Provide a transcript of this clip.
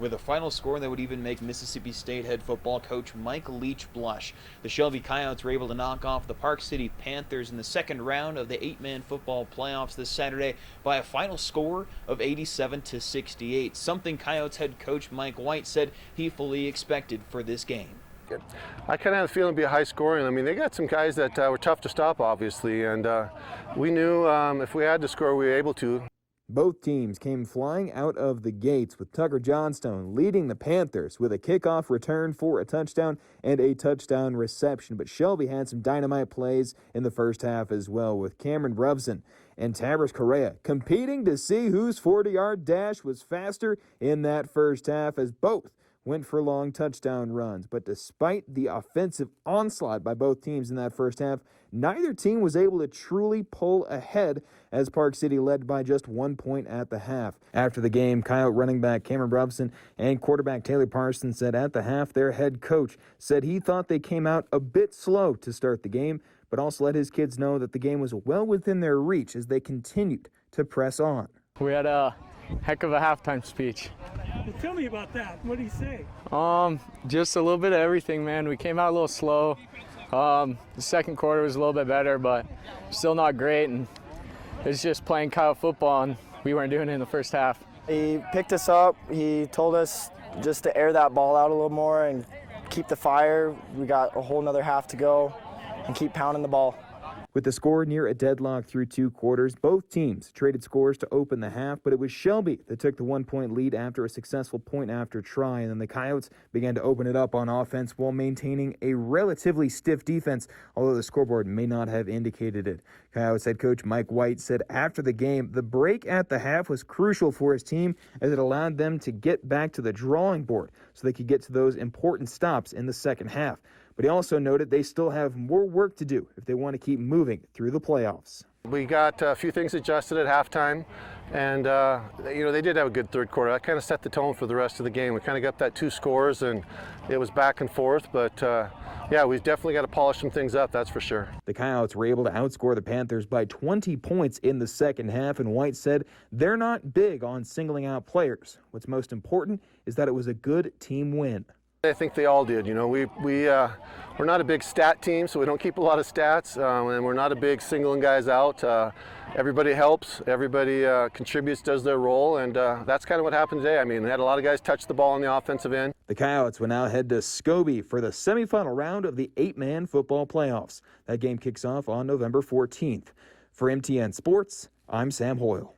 with a final score that would even make Mississippi State head football coach Mike Leach blush. The Shelby Coyotes were able to knock off the Park City Panthers in the second round of the 8-man football playoffs this Saturday by a final score of 87-68, something Coyotes head coach Mike White said he fully expected for this game. I kind of had a feeling it'd be a high scoring. I mean, they got some guys that were tough to stop, obviously, and we knew if we had to score, we were able to. Both teams came flying out of the gates, with Tucker Johnstone leading the Panthers with a kickoff return for a touchdown and a touchdown reception. But Shelby had some dynamite plays in the first half as well, with Cameron Brubson and Tavris Correa competing to see whose 40-yard dash was faster in that first half, as both went for long touchdown runs. But despite the offensive onslaught by both teams in that first half, neither team was able to truly pull ahead, as Park City led by just 1 point at the half. After the game, Coyote running back Cameron Brubson and quarterback Taylor Parsons said at the half their head coach said he thought they came out a bit slow to start the game, but also let his kids know that the game was well within their reach as they continued to press on. We had a heck of a halftime speech. Well, tell me about that. What did he say? Just a little bit of everything, man. We came out a little slow. The second quarter was a little bit better, but still not great. And it's just playing Coyote football, and we weren't doing it in the first half. He picked us up. He told us just to air that ball out a little more and keep the fire. We got a whole nother half to go and keep pounding the ball. With the score near a deadlock through 2 quarters, both teams traded scores to open the half, but it was Shelby that took the 1-point lead after a successful point-after try, and then the Coyotes began to open it up on offense while maintaining a relatively stiff defense, although the scoreboard may not have indicated it. Coyotes head coach Mike White said after the game, the break at the half was crucial for his team as it allowed them to get back to the drawing board so they could get to those important stops in the second half. But he also noted they still have more work to do if they want to keep moving through the playoffs. We got a few things adjusted at halftime, and they did have a good third quarter. That kind of set the tone for the rest of the game. We kind of got that 2 scores, and it was back and forth, but yeah, we've definitely got to polish some things up, that's for sure. The Coyotes were able to outscore the Panthers by 20 points in the second half, and White said they're not big on singling out players. What's most important is that it was a good team win. I think they all did. We're not a big stat team, so we don't keep a lot of stats, and we're not a big singling guys out. Everybody helps, everybody contributes, does their role, and that's kind of what happened today. I mean, we had a lot of guys touch the ball on the offensive end. The Coyotes will now head to Shelby for the semifinal round of the 8-man football playoffs. That game kicks off on November 14th. For MTN Sports, I'm Sam Hoyle.